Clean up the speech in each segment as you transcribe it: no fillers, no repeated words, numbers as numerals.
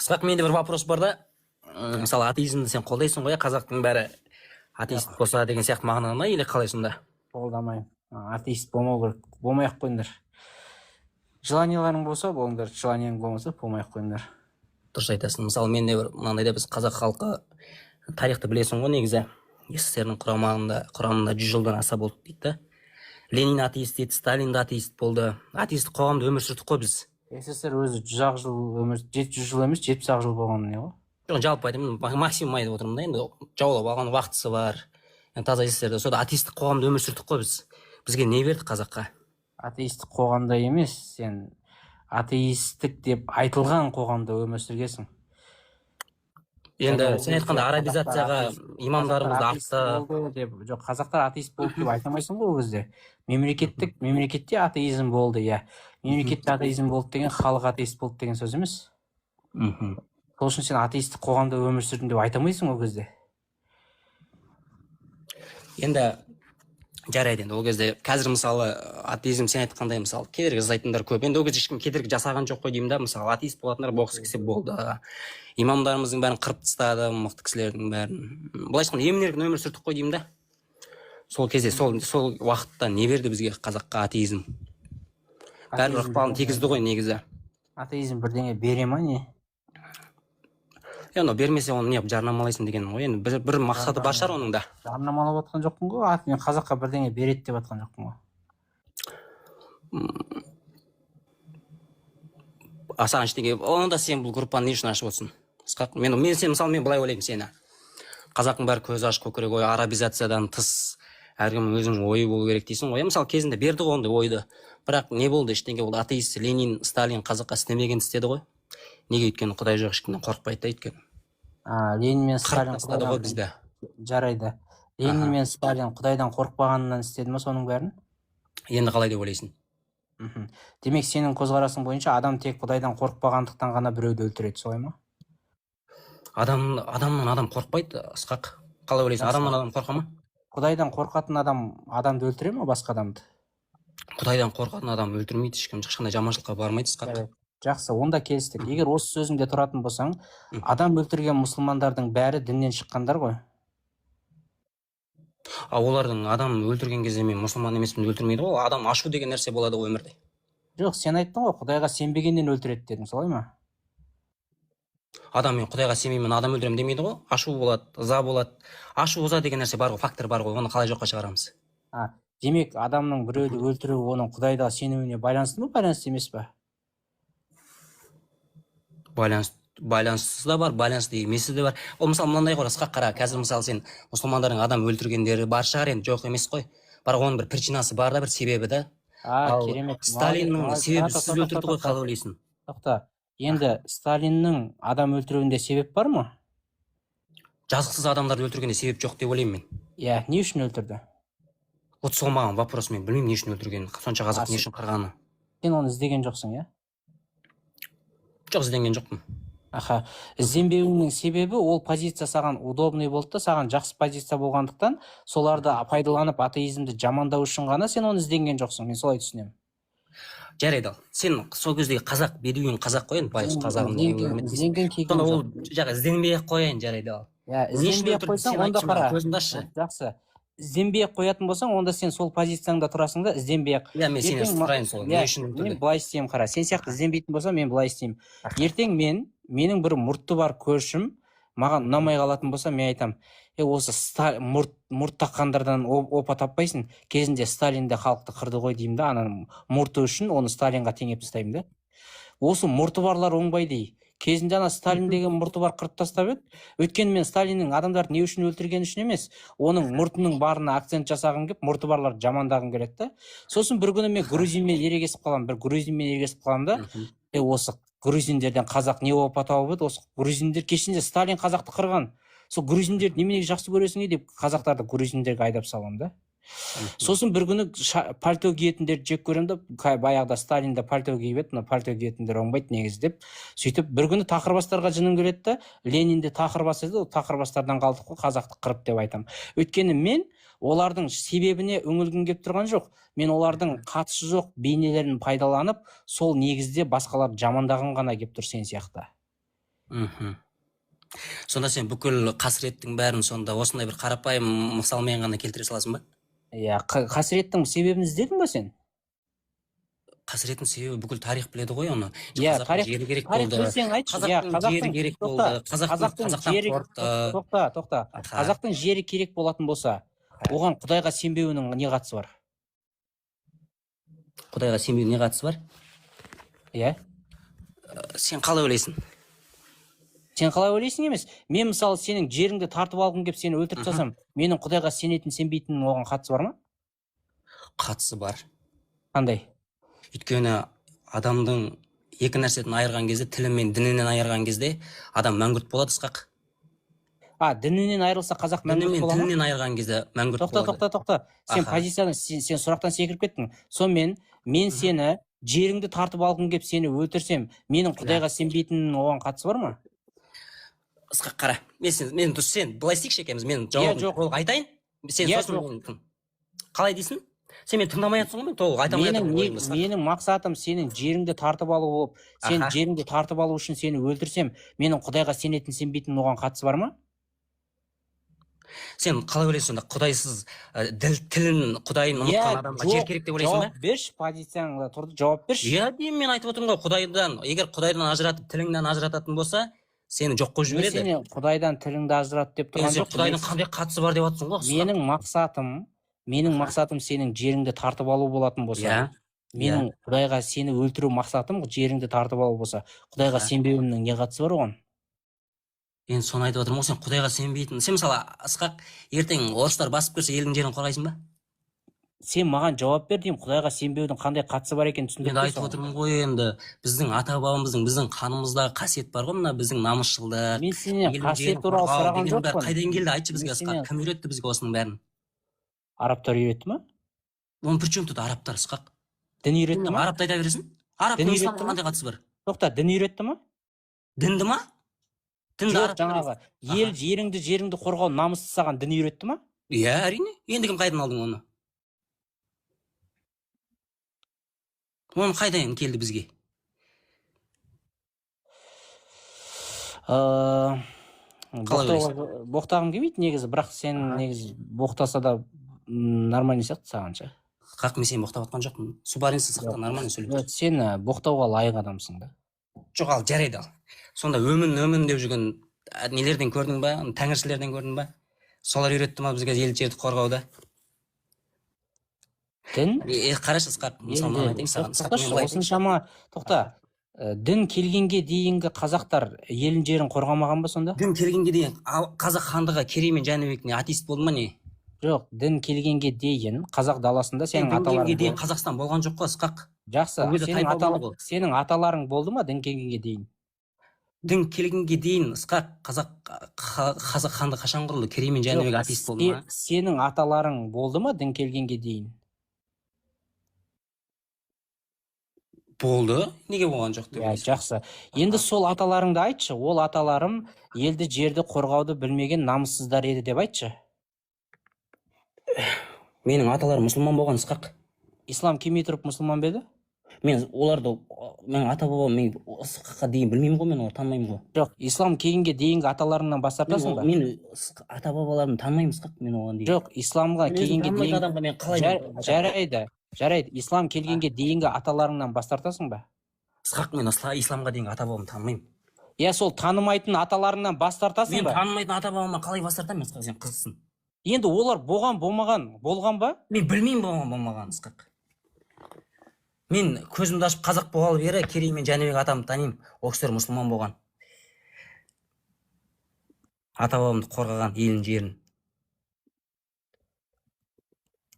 Ысқақ, менде бір вопрос бар да. Мысалы, атеизмді сен қолдайсың ғой, қазақтың бәрі атеист болса деген сияқты мағынаны ма, или қалай сонда? Қолдамаймын. Атеист болмау керек. Болмай-ақ қойыңдар. Желанияларың болса болыңдар, желанияң болмаса болмай-ақ қойыңдар. Дұрыс айтасың. Мысалы, менде бір мынандай да, біз қазақ халқы тарихты білесің ғой негізі. СССР-ның құрамында 100 жылдан аса болды дейді да. Ленин атеист еді, Сталин да атеист болды. Атеистік қоғамда өмір сүрдік қой біз. СССР өзі 100 жыл өмір, 700 жыл емес, 70 жыл болған не ғой? Жоқ, жалпы айтамын, максимум айтып отырмын да, енді жаулап алған уақытысы бар. Енді таза СССР-де сода атеистік қоғамда өмір сүрдік қой біз. Бізге не берді қазаққа? Атеистік қоғамда емес, сен атеистік деп айтылған қоғамда өмір сүргесің. Енді сен айтқанда арабизацияға имамдарымызды артты. Жоқ, қазақтар атеист болды деп айтамайсың ғой ол кезде. Мемлекетте атеизм болды, иә. Мемлекетте атеизм болды деген халық атеист болды деген сөз емес. Сол үшін сен атеистік қоғамда өмір сүрдім деп айтамайсың ол кезде. Енді жарайды, енді ол кезде қазір мысалы атеизм сен айтқандай мысалы кедергі жасайтындар көп. Енді ол кезде ешкім кедергі жасаған жоқ қой деймін да, мысалы атеист болатындар бокс кесе болды. Имамдарымыздың бәрін қырып тастады, мықты кісілердің бәрін. Былайша айтқанда емін-еркін өмір сүрдік қой деймін да. Сол кезде сол уақытта не берді бізге қазаққа атеизм? Бәрі ықпалын тигізді ғой негізі. Атеизм бірдеңе бере ма не? Енді бермесе оны не жарнамалайсың деген ғой. Енді бір мақсаты бар шығар оның да. Жарнамалап жатқан жоқпын ғой. Мен қазаққа бірдеңе береді деп жатқан жоқпын ғой. Саған ештеңе, онда сен бұл группаны не үшін ашып отырсың? Ысқақ, мен былай ойлаймын сені. Қазақтың бәрі көзі ашық көкірек ой, арабизациядан тыс әркімнің өзінің ойы болу керек дейсің ғой. Мысалы кезінде берді ғой ондай ойды. Бірақ не болды, ештеңе болды. Атеист Ленин, Сталин қазаққа істемеген істеді ғой. Неге? Өйткені Құдай жоқ, ешкімнен қорықпайды да өйткені. Ленин мен Сталин тастады ғой бізді. Жарайды. Ленин мен Сталин Құдайдан қорықпағанынан істеді ме соның бәрін? Енді қалай деп ойлайсың? Демек сенің көзқарасың бойынша адам тек Құдайдан қорықпағандықтан ғана біреуді өлтіреді, солай ма? Адамнан адам қорықпайды, Ысқақ. Қалай ойлайсың? Адамнан адам қорқа ма? Құдайдан қорқатын адамды өлтіре ме, басқа адамды? Құдайдан қорқатын адам өлтірмейді, ешқандай жаманшылыққа бармайды, Ысқақ. Жақсы, онда келістік. Егер осы сөзіңде тұратын болсаң, адам өлтірген мұсылмандардың бәрі діннен шыққандар ғой. Олардың адам өлтірген кезде мен мұсылман емеспін өлтірмейді ғой. Адам ашу деген нәрсе болады ғой өмірде. Жоқ, сен айттың ғой, Құдайға сенбегеннен өлтіреді дедің, солай ма? Адам мен Құдайға сенбеймін, адам өлтіремін демейді ғой. Ашу болады, ыза болады. Ашу, ыза деген нәрсе бар ғой, фактор бар ғой. Оны қалай жоққа шығарамыз? Демек, адамның біреуді өлтіруі оның Құдайға сенуіне байланысты ма, байланысты емес пе? Байланысты да бар, байланысты емесі де бар. Ол мысалы мынандай ғой, Ысқақ, қара, қазір мысалы сен мұсылмандардың адам өлтіргендері бар шығар, енді жоқ емес қой. Бірақ оның бір причинасы бар да, бір себебі да. Керемет. Сталиннің себебі сіз өлтірді ғой, қалай ойлайсың? Тоқта, енді Сталиннің адам өлтіруінде себеп бар ма? Жазықсыз адамдарды өлтіргенде себеп жоқ деп ойлаймын мен. Иә, не үшін өлтірді? Вот сол маған вопрос, мен білмеймін не үшін өлтіргенін, сонша қазақ не үшін қырғаны. Сен оны іздеген жоқсың, иә? Жоқ, ізденген жоқпын. Ізденбеуінің себебі ол позиция саған удобный болды да, саған жақсы позиция болғандықтан соларды пайдаланып атеизмді жамандау үшін ғана сен оны ізденген жоқсың, мен солай түсінемін. Жарайды, сен сол кездегі қазақ, бедуин қазақ қояйын, байғұс қазағым деген сонда ол ізденбей-ақ қояйын, жарайды. Ізденбей-ақ қойсаң, онда қара. Жақсы. Ізденбей-ақ қоятын болсаң, онда сен сол позицияңда тұрасың да, ізденбей-ақ. Мен сені сұрайын сол, не үшін өлтірді? Мен былай істеймін, қара. Сен сияқты ізденбейтін болсам, мен былай істеймін. Ертең менің бір мұртты бар көршім маған ұнамай қалатын болса, мен айтам, осы мұрт таққандардан опа таппайсың, кезінде Сталинде халықты қырды ғой деймін да, ананың мұрты үшін оны Сталинға теңеп тастаймын да. Осы мұрты барлар оңбай дей. Кезінде ана Сталин деген мұрты бар қырып тастап еді. Өйткені мен Сталиннің адамдарды не үшін өлтіргені үшін емес, оның мұртының барына акцент жасағым келіп, мұрты барларды жамандағым келеді да. Сосын бір күні мен грузинмен ерегесіп қаламын да. Осы грузиндерден қазақ не опа тауып еді, осы грузиндер кешінде Сталин қазақты қырған. Сол грузиндерді неменеге жақсы көресің деп қазақтарды грузиндерге айдап саламын да. Сосын бір күні пальто киетіндерді жек көремін да, баяғыда Сталинде пальто киіп еді, пальто киетіндер оңбайды негізі деп. Сөйтіп бір күні тақырбастарға жыным келеді да, Ленинде тақырбас еді, ол тақырбастардан қалдық қой, қазақты қырып деп айтамын. Өйткені мен олардың себебіне үңілгім келіп тұрған жоқ. Мен олардың қатысы жоқ бейнелерін пайдаланып, сол негізде басқаларды жамандағым ғана келіп тұр сен сияқты. Мхм. Сонда сен бүкіл қасіреттің бәрін сонда осындай бір қарапайым мысалмен ғана келтіре саласың ба? Иә, қасіреттің себебін іздедің ба сен? Қасіреттің себебі бүкіл тарих біледі ғой оны. Иә, Қазақтың жері керек тарих болды. білсең айтшы. Иә, Қазақтың жері керек болды. Қазақтан қорықты. Тоқта. Қазақтың жері керек болатын болса, оған Құдайға сенбеуінің не қатысы бар? Құдайға сенбеудің не қатысы бар? Иә. Сен қалай ойлайсың? Сен қалай ойлайсың емес. Мен мысалы сенің жеріңді тартып алғым келіп сені өлтіріп тастасам, менің Құдайға сенетін сенбейтінінің оған қатысы бар ма? Қатысы бар. Қандай? Өйткені адамдың екі нәрседен айырған кезде, тілі мен дінінен айырған кезде адам мәңгүрт болады, Ысқақ. Дінінен айырылса қазақ Діні мәңгүрт мен бола ма? тілінен айырған кезде мәңгүрт болады. Тоқта. Сен позицияны, сен сұрақтан секіріп кеттің. Сонымен мен сені жеріңді тартып алғым келіп сені өлтірсем, менің Құдайға сенбейтінінің оған қатысы бар ма? Ысқақ, қара. Сен былай істейікші екеуміз. Мен жауабын толық айтайын. Сен сосын қалай дейсің? Сен мені тыңдамай жатсың ғой, мен толық айтамай жатырмын. Менің мақсатым сенің жеріңді тартып алу болып, сен жеріңді тартып алу үшін сені өлтірсем, менің Құдайға сенетін сенбейтінінің оған қатысы бар ма? Сен қалай ойлайсың сонда? Құдайсыз тілін, Құдайын ұмытқан адамға жер керек деп ойлайсың ба? Жауап берші, позицияңда тұрды, жауап берші. Иә, деймін, мен айтып отырмын ғой, егер Құдайдан ажыратып, тіліңнен ажырататын болса, сені жоқ қылып жібереді. Сені Құдайдан тіліңді ажырат деп тұрған жоқ. Құдайдың қандай қатысы бар деп жатсың ғой? Менің мақсатым сенің жеріңді тартып алу болатын болса, менің Құдайға сені өлтіру мақсатым жеріңді тартып алу болса, Құдайға сенбеуімнің не қатысы бар оған? Енді соны айтып отырмын ғой, сен Құдайға сенбейтін. Сен мысалы, Ысқақ, ертең орыстар басып көрсе, елдің жерін қорғайсың ба? Сен маған жауап бер деймін, Құдайға сенбеудің қандай қатысы бар екенін түсіндіріп. Енді айтып отырмын ғой, енді біздің ата-бабамыздың, біздің қанымыздағы қасиет бар ғой, мына біздің намысшылдық. Мен сенен қасиет туралы сұраған жоқпын. Қайдан келді, айтшы бізге, Ысқақ. Кім үйретті бізге осының бәрін? Араптар үйретті ма? Оны при чем тут араптар, Ысқақ? Дін үйретті ма? Арапты айта бересің? Арабтың исламға қандай қатысы бар? Тоқта, дін үйретті ма? Дінді ма? Жоқ, жаңағы жеріңді қорғау намысты саған дін үйретті ма? Иә, әрине. Енді кім қайдан алдың оны? Оны қайдан келді бізге? Боқтағым келмейді негізі, бірақ сен негізі боқтаса да нормальный сияқты сағанша. Қақ, мен сені боқтап атқан жоқпын. Субаринсіз сақта нормальный сөйлеп. Сен боқтауға лайық адамсың да. Жоқ, ал жарайды ал. Сонда өмін деп жүрген нелерден көрдің ба? Тәңіршілерден көрдің ба? Солар үйретті ма бізге ел жерді қорғауды? Дін? Қарашы, Ысқақ, мысалы айтайын саған. Осыншама, тоқта, дін келгенге дейінгі қазақтар елін жерін қорғамаған ба сонда? Дін келгенге дейін қазақ хандығы Керей мен Жәнібек не атеист болды ма не? Жоқ, дін келгенге дейін қазақ даласында сенің аталарың. Дін келгенге дейін Қазақстан болған жоқ қой, Ысқақ. Жақсы, сенің аталарың болды ма дін келгенге дейін? Дін келгенге дейін, Ысқақ, қазақ хандығы қашан құрылды? Керей мен Жәнібек атеист болды ма? Сенің аталарың болды ма дін келгенге дейін? Болды. Неге болған жоқ деп? Жақсы. Енді сол аталарыңды айтшы. Ол аталарым елді жерді қорғауды білмеген намыссыздар еді деп айтшы. Менің аталарым мұсылман болған, Ысқақ. Ислам келмей тұрып мұсылман ба еді? Мен ата-бабам мен Ысқаққа дейін білмеймін ғой, мен оларды танымаймын ғой. Жоқ, ислам келгенге дейінгі аталарыңнан бас тартасың ба? Мен ата-бабаларымды танымаймын, Ысқақ, мен оған дейін. Жоқ, исламға келгенге дейін жарайды, ислам келгенге дейінгі аталарыңнан бас тартасың ба? Ысқақ, мен исламға дейінгі ата-бабамды танымаймын. Иә, сол танымайтын аталарыңнан бас тартасың ба? Мен танымайтын ата-бабама қалай бас тартамын, Ысқақ, сен қызсың. Енді олар болған ба? Мен білмеймін болмаған, Ысқақ. Мен көзімді ашып қазақ болғалы бері Керей мен Жәнібек атамды танимын. Ол кісілер мұсылман болған. Ата-бабамды қорғаған, елін жерін.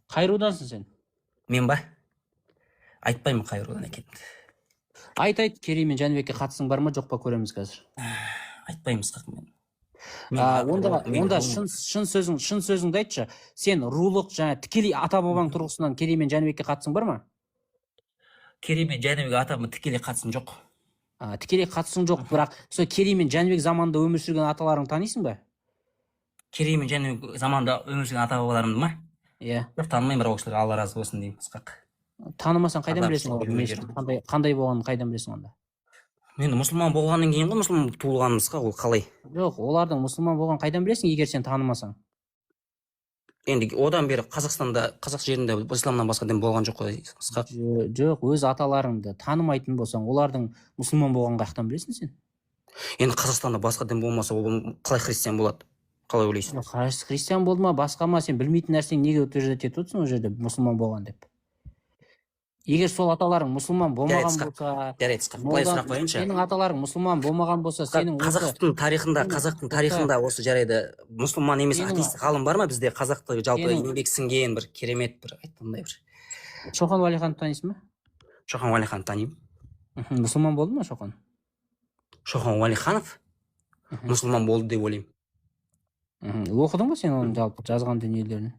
Қай рудансың сен? Мен ба? Айтпаймын қай рудан екенімді. Айт, Керей мен Жәнібекке қатысың бар ма, жоқ па, көреміз қазір. Айтпаймын, Ысқақ, мен. Онда шын сөзіңді айтшы. Сен рулық жаңа тікелей ата-бабаң тұрғысынан Керей мен Жәнібекке қатысың бар ма? Керей мен Жәнібек атама тікелей қатысым жоқ. Тікелей қатысың жоқ, бірақ сол Керей мен Жәнібек заманында өмір сүрген аталарың танисың ба? Керей мен Жәнібек заманында өмір сүрген ата-бабаларымды ма? Иә. Жоқ, танымаймын, бірақ ол кісілер Алла разы болсын деймін, Ысқақ. Танымасаң қайдан білесің? Қандай болғанын қайдан білесің онда? Енді мұсылман болғаннан кейін ғой мұсылман туылғанымызға, ол қалай? Жоқ, олардың мұсылман болған қайдан білесің, егер сен танымасаң? Енді одан бері Қазақстанда, қазақ жерінде исламнан басқа дін болған жоқ қой, Ысқақ. Жоқ, өз аталарыңды танымайтын болсаң, олардың мұсылман болғанын қаяқтан білесің сен? Енді Қазақстанда басқа дін болмаса, ол қалай христиан болады? Қалай ойлайсың? Христиан болды ма, басқа ма, сен білмейтін нәрсең неге утверждать етіп отырсың ол жерде мұсылман болған деп? Егер сол аталарың мұсылман болмаған болса, жарайды, Ысқақ, былай сұрақ қояйыншы. сенің аталарың мұсылман болмаған болса, сенің қазақтың тарихында осы жарайды мұсылман емес атеист ғалым бар ма бізде? Қазақты жалпы еңбек сіңген бір керемет бір айтқандай бір. Шоқан Уәлиханды танисың ба? Шоқан Уәлиханды танимын. Мұсылман болды ма Шоқан? Шоқан Уәлиханов мұсылман болды деп ойлаймын. Оқыдың ба сен оның жалпы жазған дүниелерін?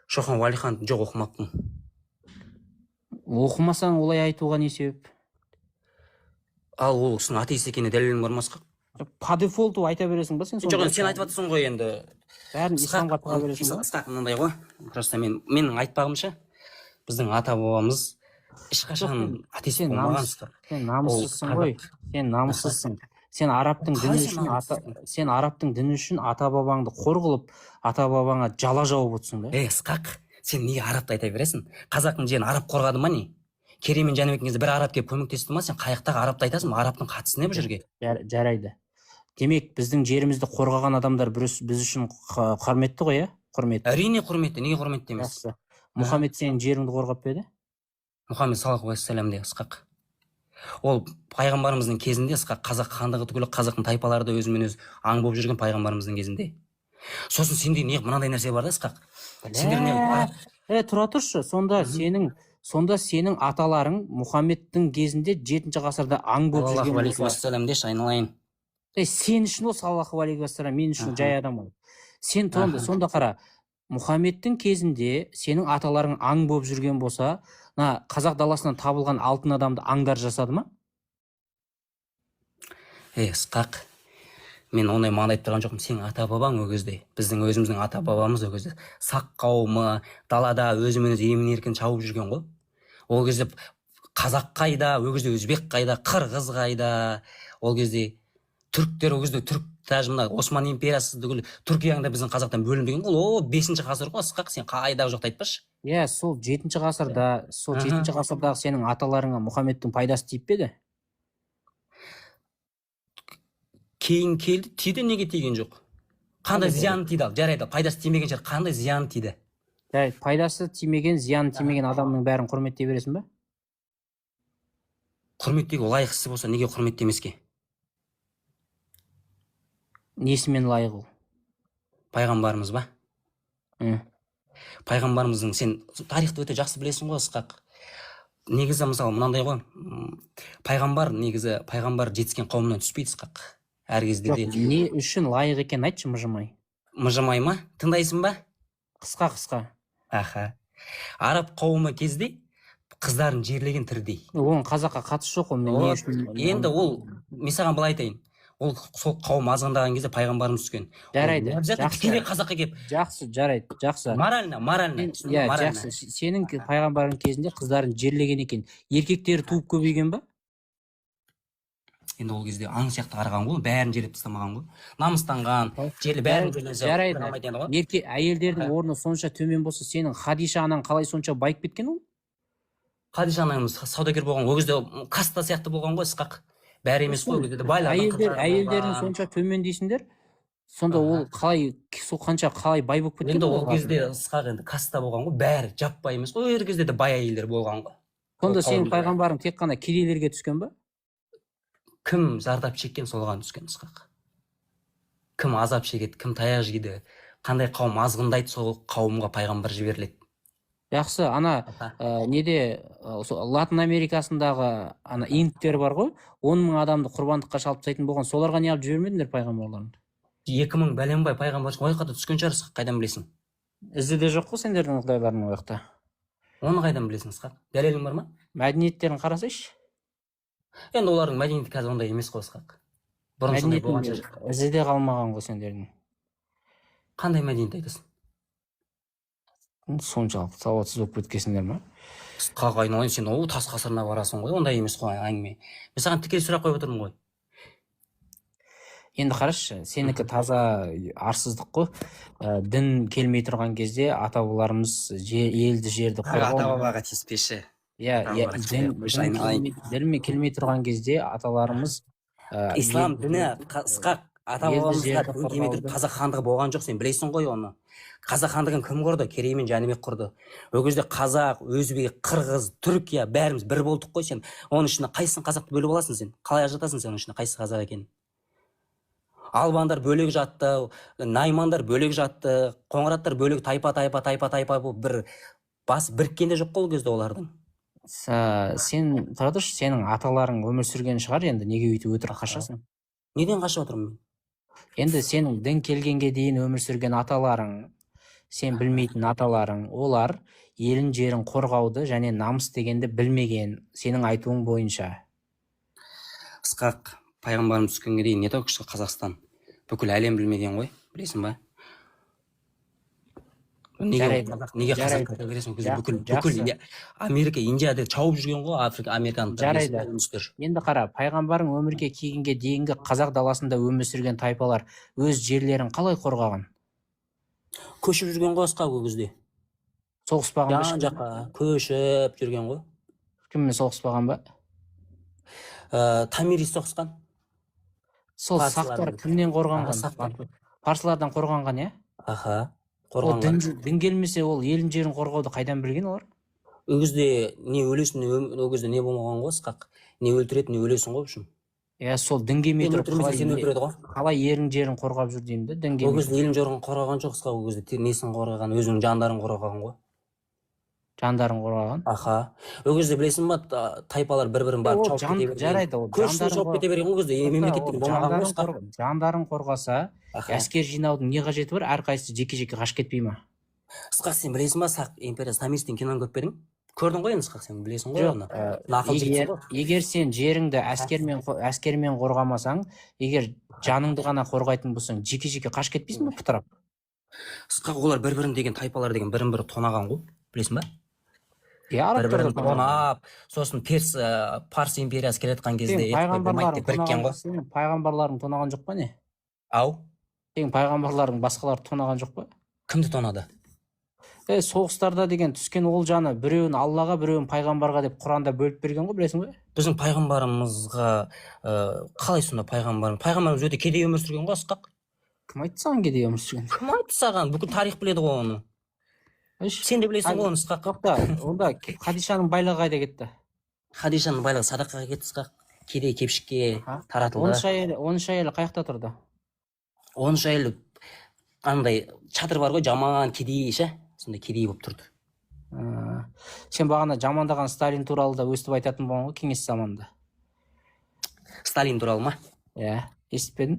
Шоқан Уәлиханды жоқ, оқымаппын. Оқымасаң олай айтуға не себеп? Ал ол кісінің атеист екеніне дәлелің бар ма, Ысқақ? По дефолту айта бересің ба сен? Жоқ, сен айтып жатрсың ғой енді. Бәрін исламға тыға бересің ба? Ысқақ мынандай ғой. Просто менің айтпағымша біздің ата бабамыз ешқашан атеист болмаған. Сен намыссызсың ғой. Сен намыссызсың. Сен арабтың діні үшін ата бабаңды қор қылып, ата бабаңа жала жауып отырсың да? Ысқақ, сен неге арабты айта бересің? Қазақтың жерін араб қорғады ма не? Керей мен Жәнібектің кезде бір араб келіп көмектесті ма? Сен қаяқтағы арабты айтасың ба? Арабтың қатысы не бұл жерге? Жарайды. Демек, біздің жерімізді қорғаған адамдар біз үшін құрметті ғой, құрметті. Әрине құрметті, неге құрметті емес? Мұхаммед сенің жеріңді қорғап па еді? Мұхаммед саллаллаху алейхи вассалам де, Ысқақ. Ол пайғамбарымыздың кезінде, Ысқақ, қазақ хандығы түгілі қазақтың тайпалары да өзімен өзі аң болып жүрген пайғамбарымыздың кезінде. Сосын сенде не мынандай нәрсе бар да, Ысқақ. Тұра тұршы, сонда сенің аталарың Мұхаммедтің кезінде 7-ші ғасырда аң болып жүрген саллаллаху алейхи вассалам деші, айналайын. Сен үшін ол саллаллаху алейхи вассалам, мен үшін жай адам ол. Сен сонда қара, Мұхаммедтің кезінде сенің аталарың аң болып жүрген болса, қазақ даласынан табылған алтын адамды аңдар жасады ма? Ысқақ, мен ондай маңда айтып тұрған жоқпын. Сенің ата бабаң ол кезде, біздің өзіміздің ата бабамыз ол кезде сақ қауымы далада өзімен өзі емін еркін шауып жүрген ғой. Ол кезде қазақ қайда, ол кезде өзбек қайда, қырғыз қайда, ол кезде түріктер, ол кезде түрік даже мына Осман империясы түгілі Түркияң да біздің қазақтан бөлінбеген ғой. О, 5-ші ғасыр ғой, Ысқақ, сен қайдағы жоқты айтпашы. Сол 7-ші ғасырдағы сенің аталарыңа Мұхаммедтің пайдасы тиіп пе еді? Кейін келді, тиді, неге тиген жоқ? Қандай зиян тиді? Жарайды, пайдасы тимеген шығар, қандай зиян тиді? Пайдасы тимеген, зиян тимеген адамның бәрін құрметтей бересің ба? Құрметтеуге лайықсыз болса, неге құрметтемеске? Несімен лайық ол? Пайғамбарымыз ба? Пайғамбарымыздың, сен тарихты өте жақсы білесің ғой, Ысқақ. Негізі мысалы мынандай ғой, пайғамбар жетіскен қауымнан түспейді, Ысқақ. Әр кезде де. Не үшін лайық екен айтшы, мыжымай. Мыжымай ма? Тыңдайсың ба? Қысқа. Аха. Араб қауымы кезде қыздарын жерлеген тірідей. Оның қазаққа қатысы жоқ ол. Енді ол, мен саған былай айтайын. Ол сол қауым азғындаған кезде пайғамбарымыз түскен. Жарайды, жақсы. Қазаққа келіп. Жақсы. Морально. Жақсы. Сенің пайғамбарың кезінде қыздарын жерлеген екен. Еркектері туып көбейген ба? Енді ол кезде аң сияқты қараған ғой, бәрін жерлеп тастамаған ғой. Намыстанған, жерлі бәрін жерлесе. Жарайды. Әйелдердің орны сонша төмен болса, сенің Хадиша анаң қалай сонша байып кеткен ол? Хадиша анамыз саудагер болған, ол кезде каста сияқты болған ғой, Ысқақ. Бәрі емес қой, ол кезде әйелдердің сонша төмен дейсіңдер. Сонда ол қалай бай болып кеткен? Енді ол кезде Ысқақ енді каста болған ғой, бәрі жаппай емес қой, ер кезде де бай әйелдер болған ғой. Сонда сенің пайғамбарың тек қана кедейлерге түскен ба? Кім зардап шеккен, солған түскен, Ысқақ. Кім азап шегеді, кім таяқ жейді, қандай қауым азғындайды, сол қауымға пайғамбар жіберіледі. Жақсы, неде Латын Америкасындағы инктер бар ғой, 10 000 адамды құрбандыққа шалып тастайтын болған, соларға не алып жібермедіңдер пайғамбарларыңды? 2000 бәленбай пайғамбар ойқата түскен шығар, Ысқақ, қайдан білесің? Ізі де жоқ қой сендердің құдайларың ойықта. Оны қайдан білесің, Ысқақ? Дәлелің бар ма? Мәдениеттерін қарасайшы. Енді олардың мәдениеті қазір ондай емес қой, Ысқақ. Бұрын сондай болған шығар. Ізі де қалмаған ғой сендердің. Қандай мәдениет айтасың? Соншалық сауатсыз болып кеткенсіңдер ма? Ысқақ айналайын, сен тас ғасырына барасың ғой, ондай емес қой әңгіме. Мен саған тікелей сұрақ қойып отырмын ғой. Енді қарашы, сенікі таза арсыздық қой. Дін келмей тұрған кезде ата бабаларымыз елді жерді Ата қорғау. бабаға тиіспеші. Иә, дін келмей тұрған кезде аталарымыз Ислам діні Ысқақ ата бабамызға дін келмей тұрып қазақ хандығы болған жоқ, сен білесің ғой оны. Қазақ хандығын кім құрды? Керей мен Жәнібек құрды. Ол кезде қазақ, өзбек, қырғыз, түркия бәріміз бір болдық қой. Сен оның ішінде қайсысын қазақты бөліп аласың сен? Қалай ажыратасың сен оның ішінде қайсысы қазақ екенін? Албандар бөлек жатты, наймандар бөлек жатты, қоңыраттар бөлек тайпа болып бір бас біріккен де жоқ қой ол кезде олардың. Сен тұра тұршы, сенің аталарың өмір сүрген шығар, енді неге өйтіп өтірік қашасың? Неден қашып отырмын мен? Енді сенің дін келгенге дейін өмір сүрген аталарың, сен білмейтін аталарың, олар елін жерін қорғауды және намыс дегенді білмеген, сенің айтуың бойынша. Ысқақ пайғамбарымыз түскенге дейін не только Қазақстан, бүкіл әлем білмеген ғой, білесің ба? Неге қазаққа бересің? Бүкіл Америка, Индияда шауып жүрген ғой, Американы. Жарайды. Енді қара, пайғамбарың өмірге келгенге дейінгі қазақ даласында өмір сүрген тайпалар өз жерлерін қалай қорғаған? Көшіп жүрген ғой Ысқақ ол кезде. Соғыспаған ба? Жан-жаққа көшіп жүрген ғой. Кіммен соғыспаған ба? Томирис соғысқан. Сол сақтар кімнен қорғанған? Парсылардан қорғанған, иә? Аха. Дін келмесе ол елін жерін қорғауды қайдан білген олар? Ол кезде не өлесің, ол кезде не болмаған ғой Ысқақ. Не өлтіреді, не өлесің ғой үшін. Иә, сол дін келмей тұрып қалай елін жерін қорғап жүр деймін де, дін келмей. Ол кезде елін жерін қорғаған жоқ Ысқақ, ол кезде несін қорғаған, өзінің жандарын қорғаған ғой. Жандарын қорғаған? Аха. Ол кезде білесің ба, тайпалар бір-бірін барып шауып кете берген. Жарайды, ол көшіп шауып кете берген ол кезде мемлекеттің болмаған ғой Ысқақ. Жандарын қорғаса, әскер жинаудың не қажеті бар? Әрқайсысы жеке-жеке қашып кетпей ма? Ысқақ, сен білесің ба, Сақ империясы Томиристің киноны көріп пе едің? Көрдің ғой енді Ысқақ, сен білесің ғой оны. Нақыл жігітсің ғой. Егер сен жеріңді әскермен қорғамасаң, егер жаныңды ғана қорғайтын болсаң, жеке-жеке қашып кетпейсің ба пытырап? Ысқақ, олар бір-бірін деген тайпалар деген бірін-бірі тонаған ғой, білесің ба? Бір-бірін тонап, сосын Парс империясы келе жатқан кезде біріккен ғой. Сенің пайғамбарларың тонаған жоқ па не? Ау? Сенің пайғамбарларың басқаларды тонаған жоқ па? Кімді тонады? Соғыстарда деген түскен олжаны біреуін Аллаға, біреуін пайғамбарға деп Құранда бөліп берген ғой, білесің бе? Біздің пайғамбарымызға қалай сонда пайғамбарымыз өте кедей өмір сүрген ғой Ысқақ? Кім айтты саған кедей өмір сүрген? Кім айтты саған? Бүкіл тарих біледі ғой оны. Сен де білесің ғой оны Ысқақ. Онда Хадишаның байлығы қайда кетті? Хадишаның байлығы садақаға кетті Ысқақ. Кедей кепшікке таратылды. 13 әйелі қаяқта тұрды? 13 әйелі андай чатыр бар ғой, жаман кедей ше, сондай кедей болып тұрды. Сен бағана жамандаған Сталин туралы да өстіп айтатын болған ғой кеңес заманында. Сталин туралы ма? Иә, естіпедің?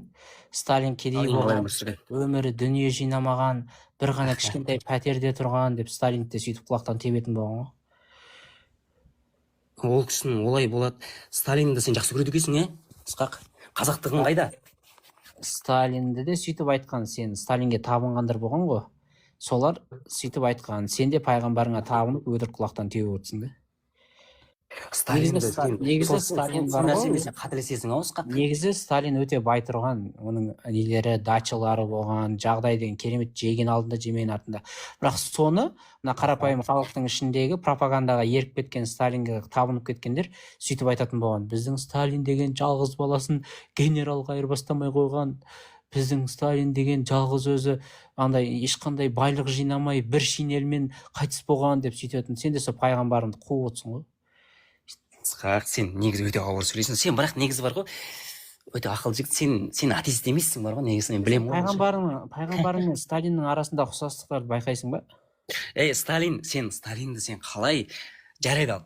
Сталин кедей болған, өмірі дүние жинамаған, бір ғана кішкентай пәтерде тұрған деп Сталинді сөйтіп құлақтан тебетін болған ғой. Ол кісінің олай болады. Сталинді сен жақсы көреді екенсің, Ысқақ? Қазақтығың қайда? Сталинді де сөйтіп айтқан, сен Сталинге табынғандар болған ғой. Солар сөйтіп айтқан, сен де пайғамбарыңа табынып өтірік құлақтан теуіп отырсың да. Негізі Сталин бар ғой, қателесесің ау Ысқақ. Негізі Сталин өте бай тұрған, оның нелері, дачалары болған, жағдай деген керемет, жеген алдында, жемеген артында. Бірақ соны мына қарапайым халықтың ішіндегі пропагандаға еріп кеткен, Сталинге табынып кеткендер сөйтіп айтатын болған. Біздің Сталин деген жалғыз баласын генералға айырбастамай қойған. Біздің Сталин деген жалғыз өзі андай ешқандай байлық жинамай бір шинельмен қайтыс болған деп сөйтетін. Сен де сол пайғамбарыңды қуып отырсың ғой. Ысқақ, сен негізі өте ауыр сөйлейсің. Сен бірақ негізі бар ғой, өте ақылды жігіт. Сен атеист емессің бар ғой, негізі мен білемін ғой. Пайғамбарың мен Сталиннің арасында ұқсастықтарды байқайсың ба? Сталинді қалай жарайды ал.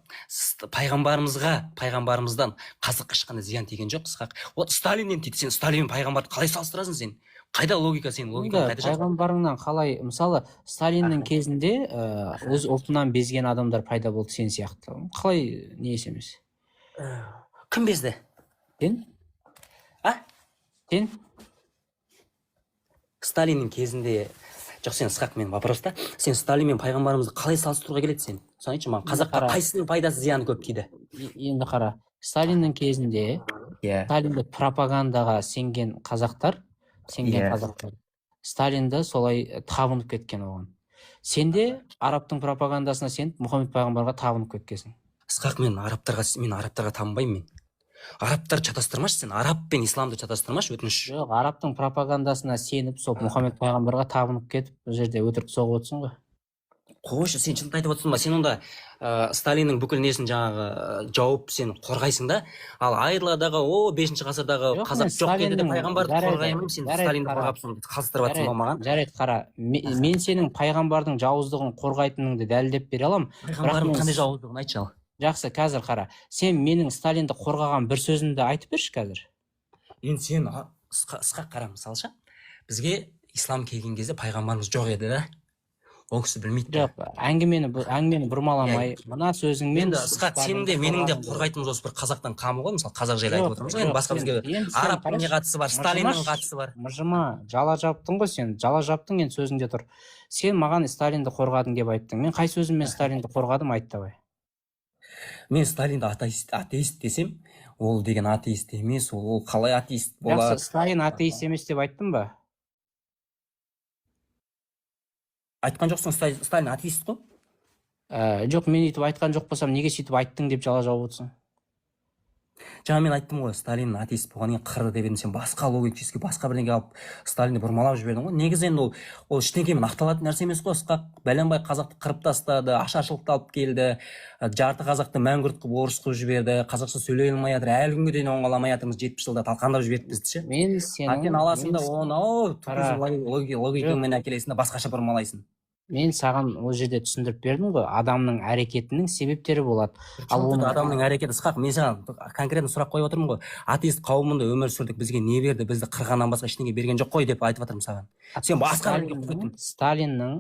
Пайғамбарымыздан қазаққа ешқандай зиян тиген жоқ Ысқақ. Вот Сталиннен тиді. Сен Сталин мен пайғамбарды қалай салыстырасың сен? Қайда логика сенің? Логикаң қайда жатыр? Пайғамбарыңнан қалай, мысалы, Сталиннің кезінде өз ұлтынан безген адамдар пайда болды сен сияқты. Қалай не емес? Кім безді? Сен? Сен? Сталиннің кезінде жоқ, сен Ысқақ, мен вопроста, сен Сталин мен пайғамбарымызды қалай салыстыруға келеді сен? Соны айтшы маған, қазаққа қайсысының пайдасы зияны көп тиді? Енді қара, Сталиннің кезінде Сталинді пропагандаға сенген қазақтар, Сталинді солай табынып кеткен оған. Сен де арабтың пропагандасына сеніп, Мұхаммед пайғамбарға табынып кеткенсің. Ысқақ, мен арабтарға табынбаймын. Арабтар шатастырмашы, сен араб пен исламды шатастырмашы, өтініш. Жоқ, арабтың пропагандасына сеніп, сол Мұхаммед пайғамбарға табынып кетіп, бұл жерде өтірік соғып отырсың ғой. Қойшы, сен шынын айтып отырсың ба? Сен онда Сталиннің бүкіл несін жаңағы жауып сен қорғайсың да, ал айырладағы 5 ғасырдағы қазақ жоқ деді де пайғамбарды қорғаймын, сен Сталинді қорғап соны қалыстырып жатсың ба маған? Жарайды, қара, мен сенің пайғамбардың жауыздығын қорғайтыныңды дәлелдеп бере аламын. Пайғамбардың қандай жауыздығын айтшы ал. Жақсы, қазір қара, сен менің Сталинді қорғаған бір сөзімді айтып берші қазір. Енді сен Ысқақ, қара, мысалшы, бізге ислам келген кезде пайғамбарымыз жоқ еді да, ол кісі білмейді. Жоқ, әңгімені бұрмаламай, мына сөзіңмен. Енді Ысқақ, сенің де менің де қорғайтынымыз осы бір қазақтың қамы ғой, мысалы қазақ жайлы айтып отырмыз ғой, енді басқа бізге арабтың не қатысы бар, Сталиннің қатысы бар. Мыжыма, жала жаптың ғой сен, жала жаптың, енді сөзіңде тұр. Сен маған Сталинді қорғадың деп айттың. Мен қай сөзіммен Сталинді қорғадым, айт давай. Мен Сталинді атеист десем, ол деген атеист емес, ол қалай атеист болады? Жақсы, Сталин атеист емес деп айттың ба? Айтқан жоқсың, Сталин атеист қой? Жоқ, мен өйтіп айтқан жоқ болсам, неге сөйтіп айттың деп жала жауып отырсың? Жаңа мен айттым ғой, Сталин атеист болғаннан кейін қырды деп едім, сен басқа логически басқа бірдеңе алып Сталинді бұрмалап жібердің ғой. Негізі енді ол ештеңемен ақталатын нәрсе емес қой. Ысқақ бәленбай қазақты қырып тастады, ашаршылықты алып келді, жарты қазақты мәңгүрт қылып орыс қылып жіберді, қазақша сөйлей алмай жатыр, әлі күнге дейін оңаламай жатырмыз, 70 жылда талқандап жіберді бізді ше. Мен сенің аласың да оны логикаңмен әкелесің да басқаша бұрмалайсың. Мен саған ол жерде түсіндіріп бердім ғой, адамның әрекетінің себептері болады. Адамның әрекеті, Ысқақ, мен саған конкретно сұрақ қойып отырмын ғой. Атеист қауымында өмір сүрдік, бізге не берді, бізді қырғаннан басқа ештеңе берген жоқ қой деп айтып жатырмын саған. Сен басқа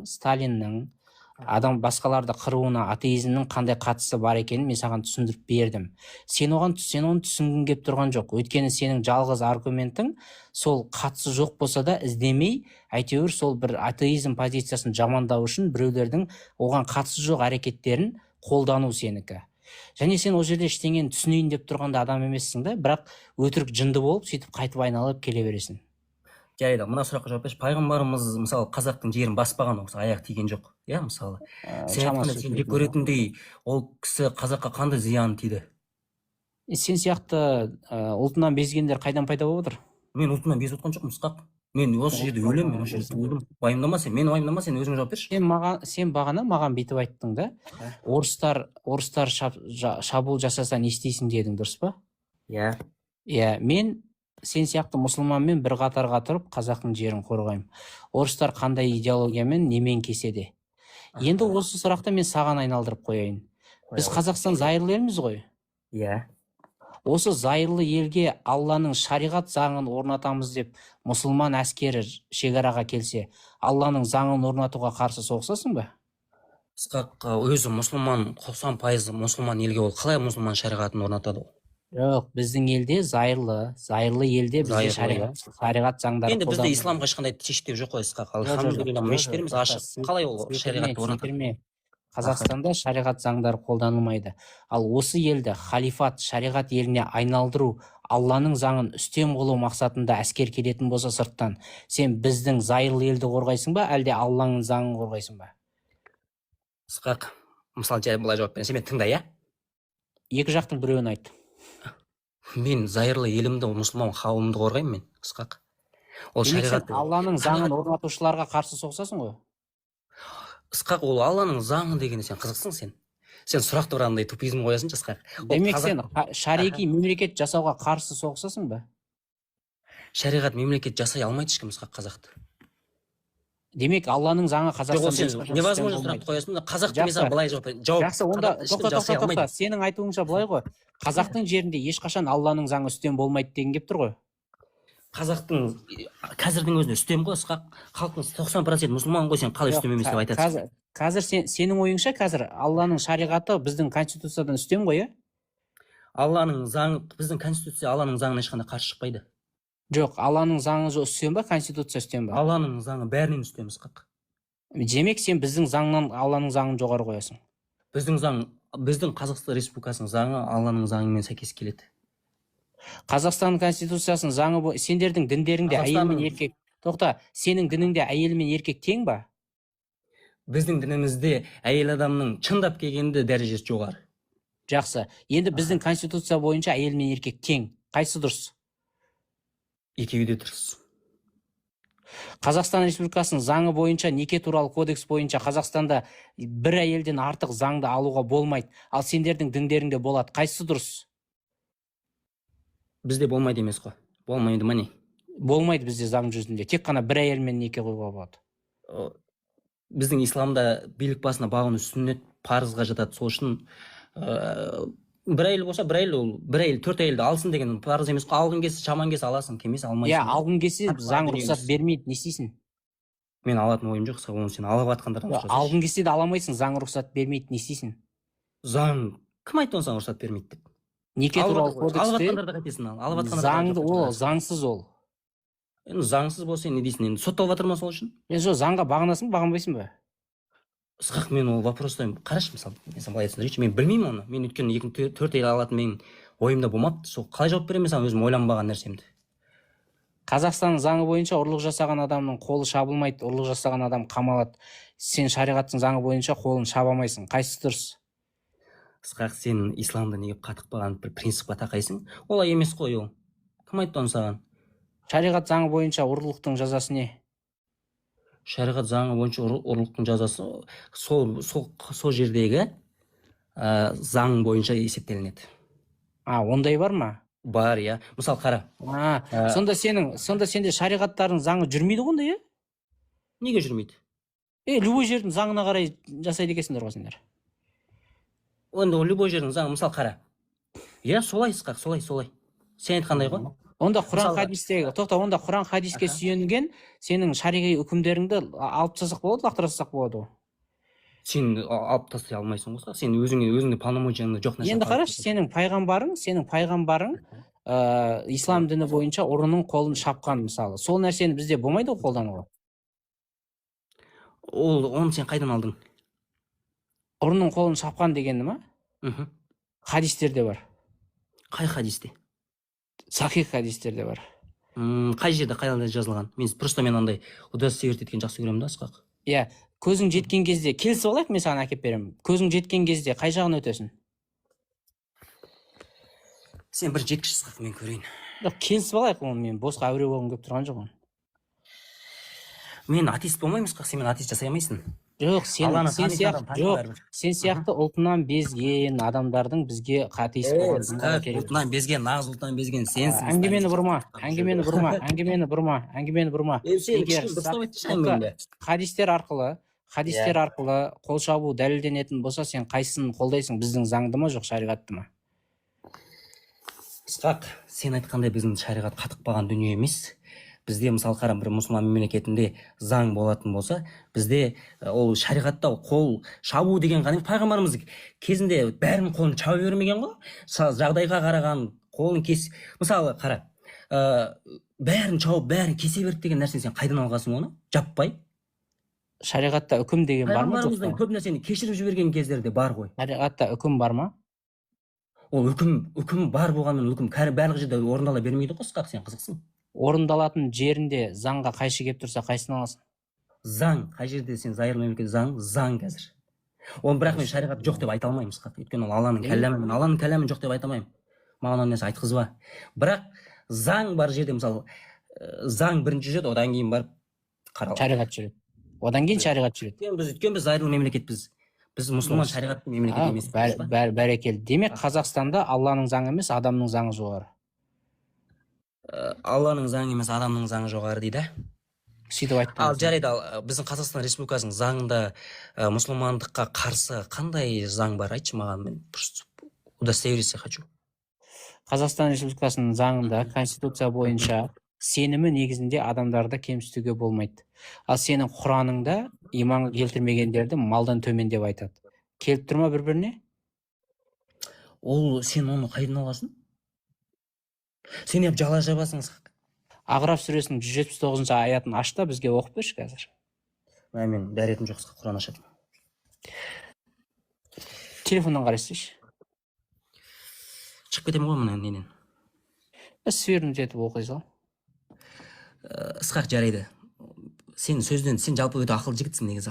Сталиннің адам басқаларды қыруына атеизмнің қандай қатысы бар екенін мен саған түсіндіріп бердім. Сен оны түсінгің келіп тұрған жоқ. Өйткені сенің жалғыз аргументің сол қатысы жоқ болса да іздемей, әйтеуір сол бір атеизм позициясын жамандау үшін біреулердің оған қатысы жоқ әрекеттерін қолдану сенікі. Және сен ол жерде ештеңені түсінейін деп тұрғанда адам емессің да, бірақ өтірік жынды болып сөйтіп қайтып айналып келе бересің. Жарайды, мына сұраққа жауап берші. Пайғамбарымыз мысалы қазақтың жерін баспаған, осы аяқ тиген жоқ. Иә, мысалы. Сен жек көретіндей, ол кісі қазаққа қандай зияны тиді? Сен сияқты ұлтынан безгендер қайдан пайда болып отыр? Мен ұлтынан безіп отқан жоқпын, Ысқақ. Мен осы жерде өлемін, мен осы жерде өлдім. Уайымдама сен, мен уайымдама, сен өзің жауап берші. Сен бағана маған бүйтіп айттың да, орыстар шабуыл жасаса не істейсің дедің, дұрыс па? Иә. Иә, мен сен сияқты мұсылманмен бір қатарға тұрып қазақтың жерін қорғаймын. Орыстар қандай идеологиямен немен кеседе. Енді осы сұрақты мен саған айналдырып қояйын. Біз Қазақстан зайырлы елміз ғой. Иә. Осы зайырлы елге Алланың шариғат заңын орнатамыз деп мұсылман әскері шекараға келсе, Алланың заңын орнатуға қарсы соғысасың ба? Ысқақ, өзі мұсылман, 90% мұсылман елге ол қалай мұсылман шариғатын орнатады ол? Жоқ, біздің елде зайырлы елде бізде шариғат заңдары. Енді бізде исламға ешқандай шектеу жоқ қой, Ысқақ. Алхамдулилля, мешіттеріміз ашық. Қалай ол шариғатты орнатады? Қазақстанда шариғат заңдары қолданылмайды. Ал осы елді халифат, шариғат еліне айналдыру, Алланың заңын үстем қылу мақсатында әскер келетін болса сырттан, сен біздің зайырлы елді қорғайсың ба, әлде Алланың заңын қорғайсың ба? Ысқақ, мысалы жай былай жауап бересің, мен тыңда, иә? Екі жақтың біреуін айт. Мен зайырлы елімді, мұсылман қауымымды қорғаймын мен, Ысқақ. Ол шариғат. Алланың заңын орнатушыларға қарсы соғысасың ғой? Ысқақ, ол Алланың заңы дегенде сен қызықсың сен. Сен сұрақты бір андай тупизм қоясың, Ысқақ. Демек сен шариғи мемлекет жасауға қарсы соғысасың ба? Шариғат мемлекет жасай алмайды ешкім, Ысқақ, қазақты. Демек Алланың заңы Қазақстанда невозможно сұрақты қоясың. Қазақты мен саған былай жауап. Жақсы, онда тоқта. Сенің айтуыңша былай ғой. Қазақтың жерінде ешқашан Алланың заңы үстем болмайды деген кеп тұр ғой. Қазақтың қазірдің өзінде үстем ғой, Ысқақ. Халықтың 90% мұсылман ғой, сен қалай үстем емес деп айтасың? Қазір сенің ойыңша қазір Алланың шариғаты біздің конституциядан үстем ғой, иә? Алланың заңы, біздің конституция Алланың заңына ешқандай қарсы шықпайды. Жоқ, Алланың заңы үстем ба, конституция үстем ба? Алланың заңы бәрінен үстем, Ысқақ. демек сен біздің заңнан Алланың заңын жоғары қоясың. Біздің заң, біздің Қазақстан Республикасының заңы Алланың заңымен сәйкес келеді. Қазақстан Конституциясының заңы сендердің діндеріңде әйел мен еркек. Тоқта, сенің дініңде әйел мен еркек тең ба? Біздің дінімізде әйел адамның шындап келгенде дәрежесі жоғары. Жақсы. Енді біздің конституция бойынша әйел мен еркек тең. Қайсы дұрыс? Екеуі де дұрыс. Қазақстан Республикасының заңы бойынша, неке туралы кодекс бойынша Қазақстанда бір әйелден артық заңды алуға болмайды. Ал сендердің діндеріңде болады. Қайсысы дұрыс? Бізде болмайды емес қой. Болмайды ма не? Болмайды бізде заң жүзінде. Тек қана бір әйелмен неке қоюға болады. Біздің исламда билік басына бағыну сүннет, парызға жатады. Сол үшін бір әйел болса, бір әйел төрт әйелді алсын деген парыз емес қой. Алғың келсе, шаман келсе аласың, келмесе алмайсың. Иә, алғың келсе заң рұқсат бермейді, не істейсің? Мен алатын ойым жоқ, оны сен алып жатқандардан сұрасайшы. Алғың келсе де аламайсың, заң рұқсат бермейді, не істейсің? Заң, кім айтты оны саған рұқсат бермейді деп? Неке туралы кодексте алып жатқандарды қайтесің ал? Алып жатқандарды заңды, ол заңсыз ол. Енді заңсыз болса не дейсің, енді сотталып жатыр ма сол үшін? Мен сол заңға бағынасың, бағынбайсың ба? Ысқақ, мен ол вопростан қарашы, мысалы, мен былай түсіндірейінші, мен білмеймін оны. Мен өйткені төрт әйел алатын менің ойымда болмапты. Сол қалай жауап беремін саған, өзім ойланбаған нәрсемді. Қазақстанның заңы бойынша ұрлық жасаған адамның қолы шабылмайды, ұрлық жасаған адам қамалады. Сен шариғаттың заңы бойынша қолын шабамайсың. Қайсысы дұрыс? Ысқақ, сен исламда неге қатықпаған бір принципқа тақайсың? Олай емес қой ол. Кім айтты оны саған? Шариғат заңы бойынша ұрлықтың жазасы не? Шариғат заңы бойынша ұрлықтың жазасы сол жердегі заң бойынша есептелінеді. Ондай бар ма? Бар, иә. Мысалы, қара. Сонда сенде шариғаттардың заңы жүрмейді ғой, иә? Неге жүрмейді? Любой жердің заңына қарай жасайды екенсіңдер ғой сендер. Онда любой жердің заңы, мысалы, қара. Иә, солай Ысқақ, солай. Сен айтқандай ғой. Онда Құран хадистегі, онда Құран хадиске сүйенген сенің шариғи үкімдеріңді алып тастасақ болады, лақтырсақ болады ғой. Сен алып тастай алмайсың ғой. Сен өзіңде полномочияңда жоқ нәрсе. Енді қарашы, сенің пайғамбарың ислам діні бойынша ұрының қолын шапқан, мысалы. Сол нәрсені бізде болмайды ғой қолдануға. Оны сен қайдан алдың? Ұрының қолын шапқан дегені ма? Хадистерде бар. Қай хадисте? Сахих хадистерде бар. Қай жерде, қайда жазылған? Мен андай удостоверить еткен жақсы көремін да, Ысқақ. Иә, көзің жеткен кезде, келісіп алайық, мен саған әкеп беремін. Көзің жеткен кезде қай жағын өтесің? Сен бір жеткіш, Ысқақ, мен көрейін. Жоқ, келісіп алайық, оны мен босқа әуре болғым келіп тұрған жоқ. Мен атеист болмаймын, Ысқақ, сен мен атеист жасай алмайсың. Жоқ, сен сияқты ұлтынан безген адамдардың бізге атеист болғаны керек. Ұлтынан безген, нағыз ұлтынан безген сенсің. Әңгімені бұрма. Хадистер арқылы қол шабу дәлелденетін болса, сен қайсысын қолдайсың? Біздің заңды ма, жоқ шариғатты ма? Ысқақ, сен айтқандай біздің шариғат қатықпаған дүние емес. Бізде, мысалы, қара, бір мұсылман мемлекетінде заң болатын болса, бізде ол шариғатта қол шабу деген ғана пайғамбарымыз кезінде бәрінің қолын шаба бермеген ғой. Жағдайға қараған қолын мысалы, қара, бәрін шауып, бәрін кесе берді деген нәрсені сен қайдан алғансың оны? Жаппай. Шариғатта үкім деген бар ма? Пайғамбарымыздың көп нәрсені кешіріп жіберген кездерде бар ғой. Шариғатта үкім бар ма? Ол үкім бар болғанымен үкім барлық жерде орындала бермейді ғой, Ысқақ, сен қызықсың. Орындалатын жерінде заңға қайшы келіп тұрса, қайсысын аласың? Заң, қай жерде сен зайырлы мемлекет заң қазір. Оны бірақ мен шариғат жоқ деп айта алмаймын, Ысқақ. Өйткені ол Алланың кәләмі жоқ деп айта алмаймын. Маған оны нәрсе айтқызба. Бірақ заң бар жерде, мысалы, заң бірінші жүреді, одан кейін барып қаралады. Шариғат жүреді. Одан кейін шариғат жүреді. Өйткені біз зайырлы мемлекетпіз. Біз мұсылман шариғаттың мемлекеті емес. Бәрекелді. Демек, Қазақстанда Алланың заңы емес, адамның заңы жоғары. Алланың заңы емес, адамның заңы жоғары дейді. Сөйтіп айтты. Ал жарайды, біздің Қазақстан Республикасының заңында мұсылмандыққа қарсы қандай заң бар? Айтшы маған, мен удостовериться хочу. Қазақстан Республикасының заңында, конституция бойынша сенімі негізінде адамдарды кемсітуге болмайды. Ал сенің Құраныңда иман келтірмегендерді малдан төмен деп айтады. Келіп тұрма бір-біріне? Ол сен оны қайдан аласың? Сен еп жала жабасың. Ағраф сүресінің 179 аятын ашта бізге оқып берші қазір. Мен дәретім жоқ, Құран ашатын. Телефоннан қарайсызшы. Шығып кетемін ғой мына ненен. Свернуть етіп оқи сал. Ысқақ жарайды. Сен сөзден, сен жалпы өте ақылды жігітсің негізі.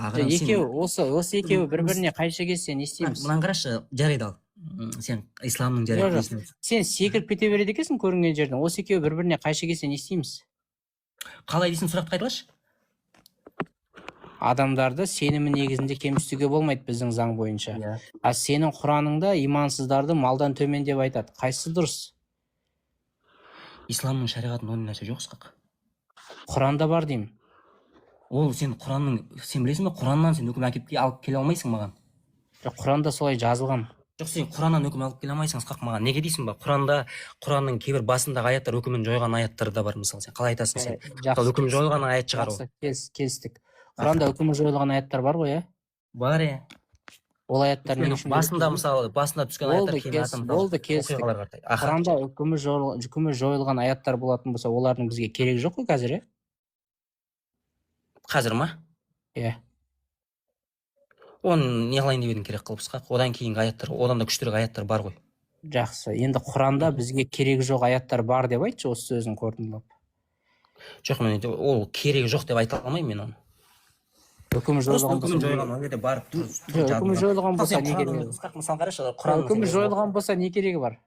Осы екеуі бір-біріне қайшы келсе не істейміз? Мынаны қарашы, жарайды ал. Сен исламның жарайды. Сен секіріп кете береді екенсің көрінген жерден. Осы екеуі бір-біріне қайшы келсе не істейміз? Қалай дейсің, сұрақты қайталашы? Адамдарды сенімі негізінде кемсітуге болмайды біздің заң бойынша. А сенің Құраныңда имансыздарды малдан төмен деп айтады. Қайсысы дұрыс? Исламның шариғатында ондай нәрсе жоқ, Ысқақ. Құранда бар деймін. Ол сен білесің бе, Құраннан сен үкім алып келе алмайсың маған. Құранда солай жазылған. Жоқ, сен Құраннан үкім алып келе алмайсың, Ысқақ, маған. Неге дейсің ба? Құранның кейбір басындағы аяттар үкімін жойған аяттар да бар, мысалы. Сен қалай айтасың сен? Үкім жойылған аят шығар ол. Келістік. Құранда үкімі жойылған аяттар бар ғой, Бар, Ол аяттар не үшін? Басында, мысалы, басында түскен аяттар кейін болды, келістік. Құранда үкімі жойылған аяттар болатын болса, олардың бізге керегі жоқ қой қазір, Қазір ма? Оны не қылайын деп едің керек қылып, Ысқақ? Одан кейінгі аяттар, одан да күштірек аяттар бар ғой. Жақсы. Енді Құранда бізге керегі жоқ аяттар бар деп айтшы, осы сөзін қорытындылап. Жоқ, ол керегі жоқ деп айта алмаймын мен оны. Үкімі жойылған болса не керегі бар? Үкімі жойылған болса не керегі бар?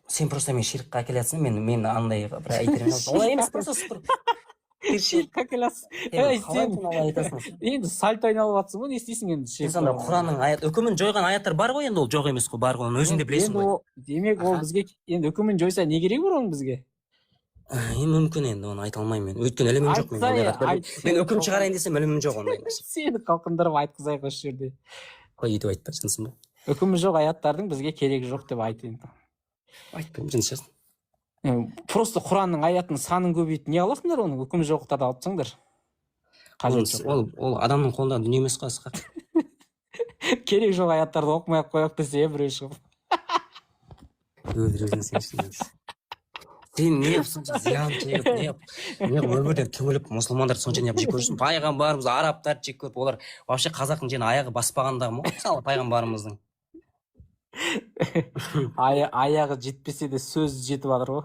Сен просто мен ширкқа әкелесің, мен андай бір айтермін. Олай емес, просто ширкқа әкелесің. Енді сальто айналып жатсың ғой, не істейсің енді? Сонда Құранның үкімін жойған аяттар бар ғой, енді ол жоқ емес қой, бар ғой, оны өзің де білесің ғой. Демек ол бізге енді үкімін жойса не керегі бар оның бізге? Мүмкін енді оны айта алмаймын мен. Өйткені ілімім жоқ мен. Мен үкім шығарайын десем ілімім жоқ ондай нәрсе. Сені қалқындырып айтқызайық осы жерде. Қой, өйтіп айтпа, жынсың ба? Үкімі жоқ аяттардың бізге керегі жоқ деп айт енді. Айтпаймын, жынсың. Просто Құранның аятының санын көбейтіп не аласыңдар оның? Үкімі жоқтарды алып тастаңдар. Ол адамның қолындағы дүние емес қой, Ысқақ. Керек жоқ аяттарды оқымай-ақ қояйық десе біреу шығып. Өзің сеншін. Сен не сонша зиян шегіп, не өмірден түңіліп, мұсылмандарды сонша не жек көрсің? Пайғамбарымыз арабтарды жек көріп, олар вообще қазақтың жені аяғы баспағандағы ма? Мысалы, пайғамбарымыздың. Аяғы жетпесе де сөз жетіп жатыр ғой.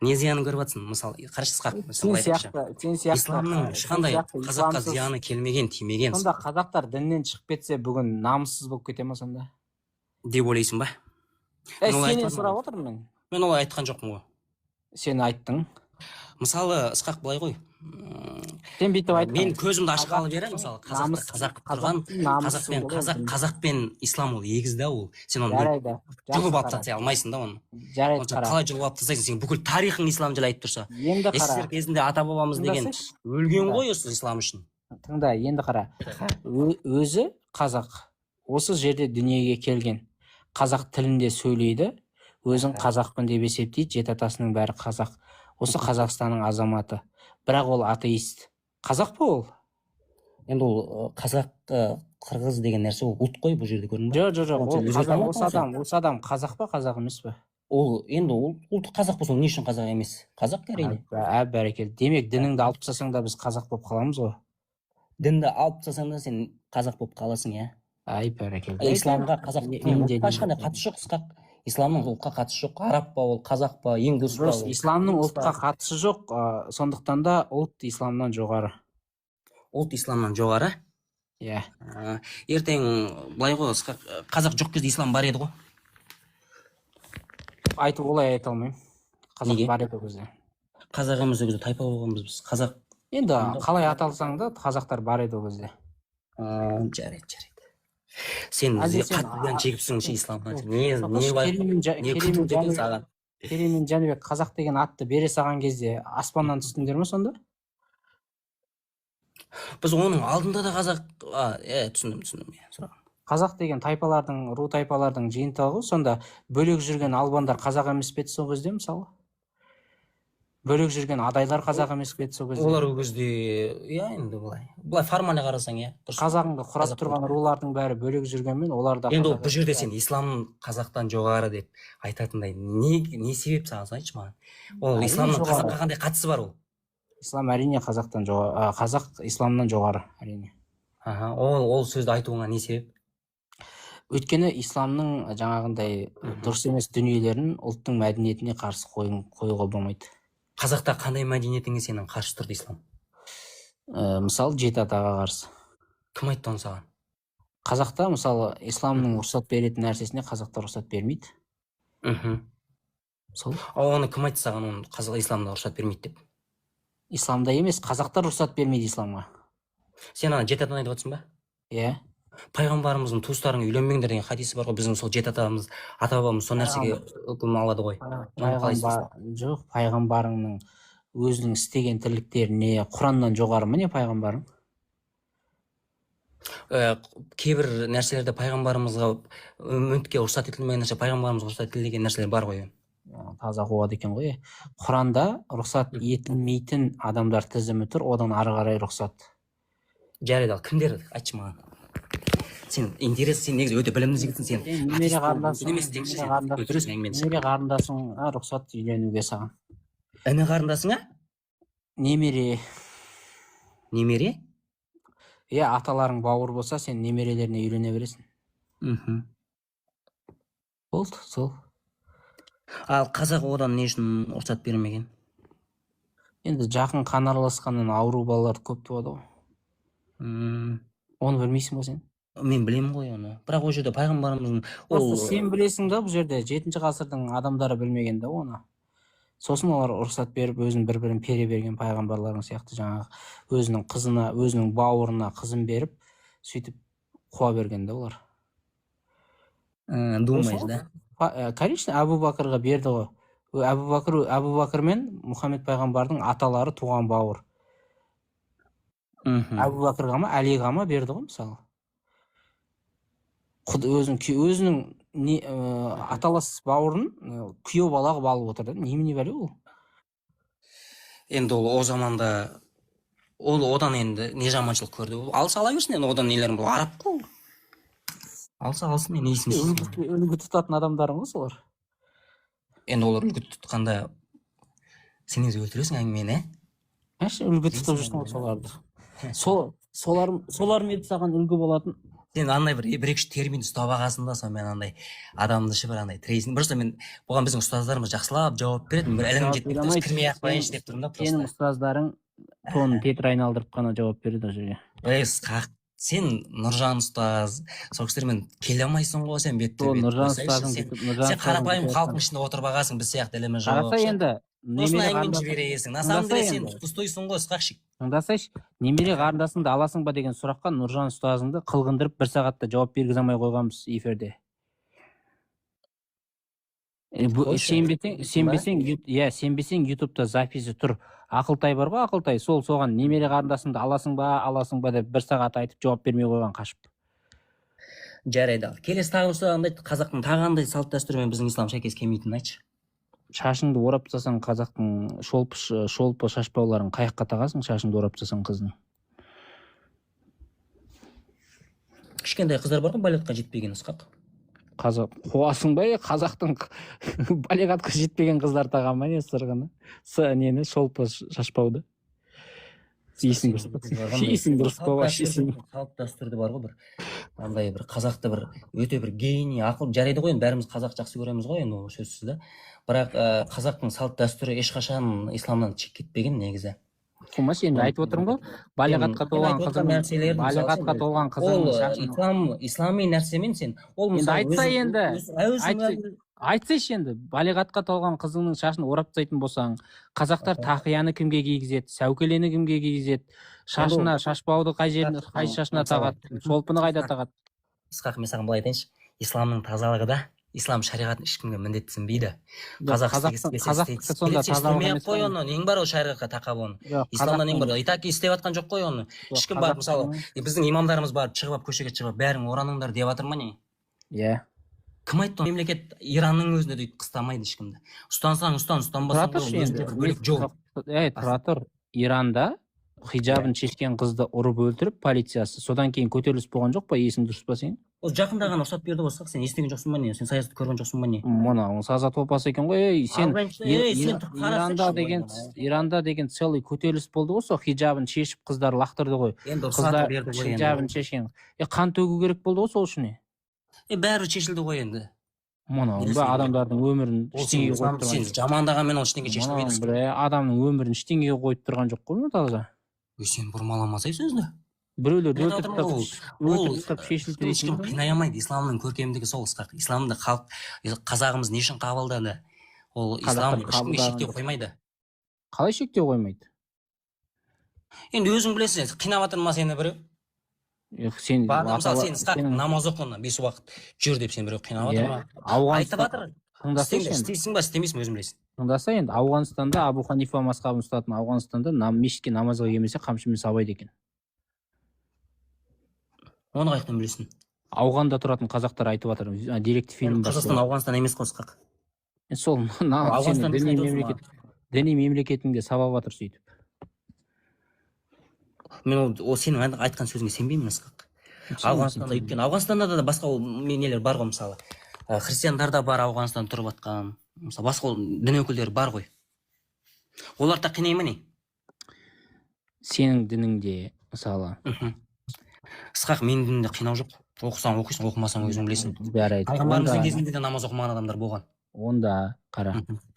Не зиянын көріп жатсың? Мысалы, қарашы, Ысқақ, сен сияқты исламның ешқандай қазаққа зияны келмеген, тимеген. Сонда қазақтар діннен шығып кетсе, бүгін намыссыз болып кете ма сонда? Деп ойлайсың ба? Сенен сұрап отырмын мен. Мен олай айтқан жоқпын ғой. Сен айттың. Мысалы, Ысқақ, былай ғой. Сен бүйтіп айтқан. Мен көзімді ашқалы бері, мысалы, қазақ пен ислам ол егіз да, ол. Сен оны жұлып алып тастай алмайсың да оны. Жарайды, қара. Қалай жұлып алып тастайсың? Сен бүкіл тарихың ислам жайлы айтып тұрса. Енді қара. СССР кезінде ата бабамыз деген өлген ғой осы ислам үшін. Тыңда, енді қара. Өзі қазақ. Осы жерде дүниеге келген. Қазақ тілінде сөйлейді. Өзін қазақпын деп есептейді, жеті атасының бәрі қазақ. Осы Қазақстанның азаматы. Бірақ ол атеист. Қазақ па ол? Енді ол қазақ, қырғыз деген нәрсе ол ұлт қой бұл жерде, көрдің бе? Жоқ, осы адам қазақ па, қазақ емес пе? Ол енді ұлты қазақ болса, не үшін қазақ емес? Қазақ әрине. Бәрекелді. Демек дініңді алып тастасаң да біз қазақ болып қаламыз ғой. Дінді алып тастасаң да сен қазақ болып қаласың, иә? Бәрекелді. Исламға қазақтың ешқандай қатысы жоқ, Ысқақ. Исламның ұлтқа қатысы жоқ, араб па ол, қазақ па, индус па. Исламның ұлтқа қатысы жоқ, сондықтан да ұлт исламнан жоғары. Ұлт исламнан жоғары? Иә. Ертең былай ғой, қазақ жоқ кезде ислам бар еді ғой? Олай айта алмаймын. Қазақ бар еді өзі. Қазақ емес ол кезде тайпа болғанбыз біз. Қазақ. Енді қалай аталсаң да қазақтар бар еді ол кезде. Жарайды. Сен қатыдан жегіпсің ше исламға. Не күтіп екен саған? Керей мен Жәнібек қазақ деген атты бере саған кезде аспаннан түстіңдер ме сонда? Біз оның алдында да қазақ... түсіндім. Қазақ деген тайпалардың, ру тайпалардың жиынтығы, сонда бөлек жүрген албандар қазақ емес пе еді сол кезде, мысалы? Бөлек жүрген адайлар қазақ емес пе еді сол кезде? Олар ол кезде, енді былай формально қарасаң, қазағыңды құрап тұрған рулардың бәрі бөлек жүргенмен, олар да... Енді бұл жерде сен исламның қазақтан жоғары деп айтатындай не себеп саған айтшы маған? Ол исламның қазаққа қандай қатысы бар ол? Ислам әрине қазақтан жоғары, қазақ исламнан жоғары әрине. Аха, ол сөзді айтуыңа не себеп? Өйткені исламның жаңағындай дұрыс емес дүниелерін ұлттың мәдениетіне қарсы қоюға болмайды. Қазақта қандай мәдениетіңе сенің қарсы тұрды ислам? Мысалы жеті атаға қарсы. Кім айтты оны саған? Қазақта мысалы исламның рұқсат беретін нәрсесіне қазақта рұқсат бермейді. Сол. Ал оны кім айтты саған, оны қазақ исламда рұқсат бермейді деп? Исламда емес, қазақта рұқсат бермейді исламға. Сен ана жеті атаны айтып отырсың ба? Иә. Пайғамбарымыздың туыстарыңа үйленбеңдер деген хадисі бар ғой, біздің сол жеті атамыз, ата бабамыз сол нәрсеге үкім алады ғой. Жоқ, пайғамбарыңның өзінің істеген тірліктеріне Құраннан жоғары ма не пайғамбарың? Кейбір нәрселерде пайғамбарымызға үмітке рұқсат етілмеген нәрсе, пайғамбарымызға рұқсат етілген нәрселер бар ғой. Таза қуады екен ғой. Құранда рұқсат етілмейтін адамдар тізімі тұр, одан ары қарай рұқсат. Жарайды, ал кімдер? Айтшы маған. Сен интерес, сен негізі өте білімді жігітсің, сен. Немере қарындасыңа рұқсат үйленуге саған. Іні қарындасыңа? Немере. Немере? Иә, аталарың бауыр болса, сен немерелеріне үйлене бересің. Болды, сол. Ал қазақ одан не үшін рұқсат бермеген? Енді жақын қан араласқаннан ауру балалар көп туады ғой. Оны білмейсің ба сен? Мен білемін ғой оны. Бірақ ол жерде пайғамбарымыздың... Сен білесің да, бұл жерде 7-ші ғасырдың адамдары білмеген да оны. Сосын олар рұқсат беріп, өзін бір-бірін пере берген пайғамбарлардың сияқты жаңағы өзінің қызына, өзінің бауырына қызын беріп, сөйтіп қуа берген да олар. Думаешь, да? Конечно, Әбу Бәкірге берді ғой. Әбу Бәкір мен Мұхаммед пайғамбардың аталары туған бауыр. Әбу Бәкірге ма, Әлиға ма берді ғой мысалы. Өзінің аталас бауырын күйеу бала қылып алып отыр да. Немене бәле ол? Енді ол о заманда ол одан енді не жаманшылық көрді? Алса ала берсін, енді одан нелерін бұл арап қой. Алса алсын, мен несін. Үлгі тұтатын адамдарың ғой солар. Енді олар үлгі тұтқанда сен өзі өлтіресің әңгімені, Үлгі тұтып жүрсің ғой соларды. Солар еді саған үлгі болатын. Сен андай бір-екі термин ұстап ағасың да, сонымен андай адамды бір андай тірейсің. Просто мен бұған біздің ұстаздарымыз жақсылап жауап береді. Бір ілім жетпейді, кірмей ақ қояйыншы деп тұрмын да. Сенің ұстаздарың тонын тетір айналдырып қана жауап береді ол жерге. Сен Нұржан ұстаз, сол кісілермен келе алмайсың ғой, сен бетті-бет. Сен қарапайым халықтың ішінде отырып ағасың, біз сияқты ілімі жоқ. Қараса енді, осыны әңгімен жібересің. На самом деле сен пустойсың ғой, ысқақшик. Тыңдасайшы, немере қарындасыңды аласың ба деген сұраққа Нұржан ұстазыңды қылғындырып бір сағатта жауап бергізе алмай қойғанбыз эфирде. Сенбесең ютубта записі тұр. Ақылтай бар ғой, Ақылтай, соған немере қарындасыңды аласың ба деп бір сағат айтып жауап бермей қойған қашып. Жарайды. Келесі тағы сұрағымды айт, қазақтың тағы қандай салт дәстүрімен біздің ислам сәйкес келмейтінін айтшы. Шашыңды орап тастасаң қазақтың шолпы шашпауларын қаяққа тағасың, шашыңды орап тастасаң қыздың. Кішкентай қыздар бар ғой, балетқа жетпеген ысқақ. Қуасың ба, қазақтың балиғатқа жетпеген қыздар таған ба не сырғыны? Нені шолпы шашпауды. Есің дұрыс па, салт дәстүрді бар ғой, бір андай бір қазақты бір өте бір гений, ақыл жарайды ғой, бәріміз қазақ жақсы көреміз ғой, енді ол сөзсіз да. Бірақ қазақтың салт дәстүрі ешқашан исламнан шығып кетпеген негізі. Қумас, енді айтып отырмын ғой, балиғатқа толған қызың ислами нәрсемен сен ол айтсайшы енді, балиғатқа толған қызыңның шашын орап тастайтын болсаң, қазақтар тақияны кімге кигізеді, сәукелені кімге кигізеді, шашына шашбауды қай шашына тағады, шолпыны қайда тағады? Ысқақ, мен саған былай айтайыншы, исламның тазалығы да ислам шариғатын ешкімге міндеттенбейді. Қазақстан сонда тазалығы емес қой оны, нең бар ол шариғатқа тақап оны. Исламда нең бар, итак істеп жатқан жоқ қой оны. Ешкім барып, мысалы, біздің имамдарымыз барып шығып, көшеге шығып, бәрің ораныңдар деп жатыр ма не? Иә. Кім айтты? Мемлекет Иранның өзінде дейді, қыстамайды ешкімді. Ұстансаң, ұстанбасаң тұра тұр. Иранда хиджабын шешкен қызды ұрып өлтіріп полициясы, содан кейін көтеріліс болған жоқ па, есің дұрыс па сен? Ол жақында ғана рұқсат берді ғой, сен естіген жоқсың ба не? Сен саясатты көрген жоқсың ба не? Мынау сазат опасы екен ғой. Ей, сен сен Иранда деген целый көтеріліс болды ғой, сол хиджабын шешіп қыздар лақтырды ғой. енді Қыздар рұқсат берді ғой хиджабын шешкен. Қан төгу керек болды ғой сол үшін. бәрі шешілді ғой енді. Мынау да адамдардың өмірін ештеңеге қойып тұрған сен жоқ. жамандағанмен ол ештеңе шешілмейді. Мынау адамның өмірін ештеңеге қойып тұрған жоқ қой таза. Сен бұрмаламасай сөзді. Біреулер өтірік шешілді ешкім дейсің. қинай алмайды. Исламның көркемдігі сол ысқақ. Исламды халық қазағымыз не үшін қабылдады? Ол ислам ешкімге шектеу қоймайды. Қалай шектеу қоймайды? Енді өзің білесің, қинап жатыр ма сені біреу? Сен мысалы сен ысқақ намаз оқы 5 уақыт жүр деп сен біреу қинап жатыр ма? Айтып жатыр. Істейсің ба, істемейсің өзің білесің. Тыңдаса енді Ауғанстанда Абу Ханифа мазхабын ұстатын Ауғанстанда мешітке намазға келмесе қамшымен сабайды екен. Оны қайдан білесің? Ауғанда тұратын қазақтар айтып жатыр. Деректі фильм бар. Қазақстан Ауғанстан емес қой ысқақ. Сол діни мемлекетіңде сабап жатыр сөйтіп. Мен ол сенің айтқан сөзіңе сенбеймін ысқақ. Ауғанстанда өйткені Ауғанстанда да басқа нелер бар ғой, мысалы. Христиандар да бар Ауғанстанда тұрып жатқан. Мысалы басқа дін өкілдері бар ғой. Олар да қинай ма не? Сенің дініңде мысалы. Ысқақ менің дінімде қинау жоқ. Оқысаң оқисың, оқымасаң өзің білесің. Пайғамбарымыздың кезінде де намаз оқымаған адамдар болған. Онда қара.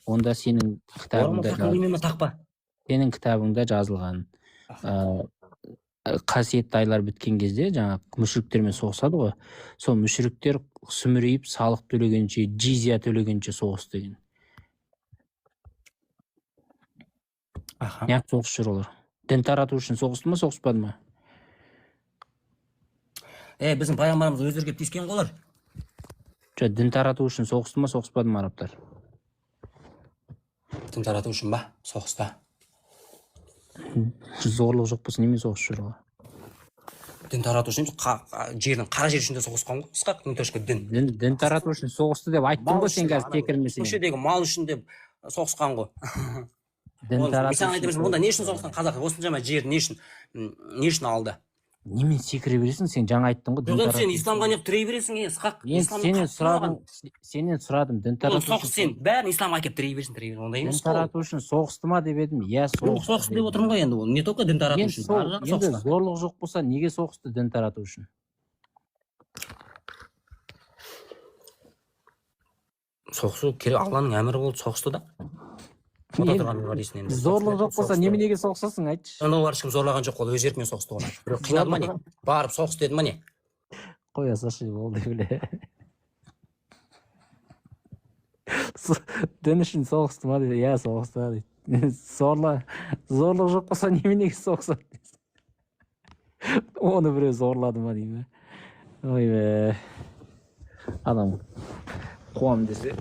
Онда сенің кітабыңда жазылған қасиетті айлар біткен кезде жаңа мүшриктермен соғысады ғой. Сол мүшриктер сүмірейіп салық төлегенше, джизия төлегенше соғыс деген. Неғып соғыс жүр олар? Дін тарату үшін соғысты ма, соғыспады ма? Біздің пайғамбарымыз өздері келіп тиіскен ғой олар. Дін тарату үшін соғысты ма, соғыспады ма арабтар? Дін тарату үшін ба? Соғыста. Зорлық жоқ болса немен соғыс жүр ғой? Дін тарату үшін жердің қара жер үшін де соғысқан ғой. Ысқақ дін тарату үшін соғысты деп айттың ғой сен қазір кекірмесең. Көшедегі мал үшін деп соғысқан ғой. Сен айтып онда не үшін соғысқан қазақ? Осыншама жерді не үшін алды? Немен секіре бересің? Сен жаңа айттың ғой. Жоқ, сен исламға неғып тірей бересің, ысқақ. Сенен сұрадым, дін тарату үшін. Сен бәрін исламға әкеліп тірей бересің, ондай емес. Дін тарату үшін соғысты ма деп едім. Иә, соғысты деп отырмын ғой енді. Ол не только дін тарату үшін. Енді зорлық жоқ болса, неге соғысты дін тарату үшін? Соғысу керек, Алланың әмірі болды, соғысты да. Зорлық жоқ болса, неменеге соғысасың, айтшы. Олар ешкім зорлаған жоқ, ол өз еркімен соғысты ғой. Біреу қинады ма не? Барып соғыс деді ма не? Қоя салшы, болды біле. Дін үшін соғысты ма дейді. Иә, соғысты дейді. Зорлық жоқ болса, неменеге соғысады? Оны біреу зорлады ма деймін. Ой бе. Адам қуам десе.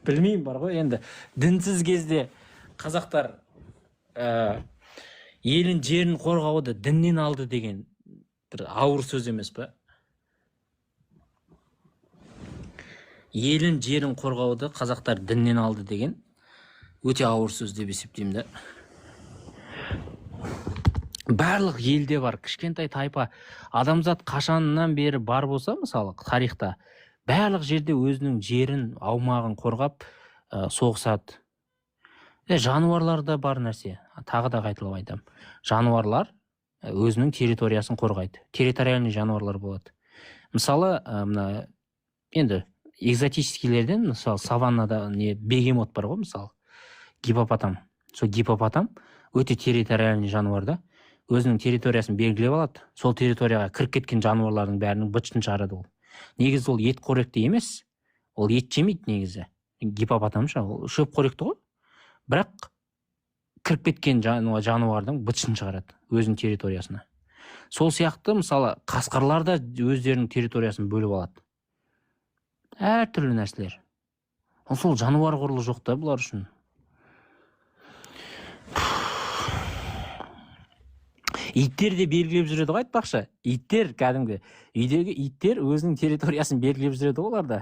Білмеймін бар ғой, енді дінсіз кезде қазақтар елін жерін қорғауды діннен алды деген бір ауыр сөз емес па? Елін жерін қорғауды қазақтар діннен алды деген өте ауыр сөз деп есептеймін да. Барлық елде бар, кішкентай тайпа адамзат қашаннан бері бар болса, мысалы тарихта барлық жерде өзінің жерін, аумағын қорғап соғысады. Жануарлар да бар нәрсе. Тағы да қайталап айтамын. Жануарлар өзінің территориясын қорғайды. Территориальный жануарлар болады. Мысалы, енді экзотическийлерден, мысалы, саваннада бегемот бар ғой, мысалы, гипопотам. Сол гипопотам өте территориальный жануар да. Өзінің территориясын белгілеп алады. Сол территорияға кіріп кеткен жануарлардың бәрінің бытшын шығарады ол. Негізі ол ет қоректі емес, ол ет жемейді негізі. Гипопотамша, ол шөп қоректі ғой. Бірақ кіріп кеткен жануардың бытшын шығарады өзінің территориясына. Сол сияқты, мысалы, қасқырлар да өздерінің территориясын бөліп алады. Әр түрлі нәрселер. Сол жануар қорлығы жоқ та бұлар үшін. Иттер де белгілеп жүреді ғой, айтпақшы. Иттер кәдімгі үйдегі иттер өзінің территориясын белгілеп жүреді ғой оларда.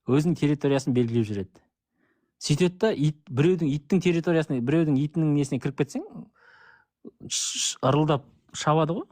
Өзінің территориясын белгілеп жүреді. Сөйтеді да біреудің иттің территориясына, біреудің итінің несіне кіріп кетсең, ырылдап шабады ғой.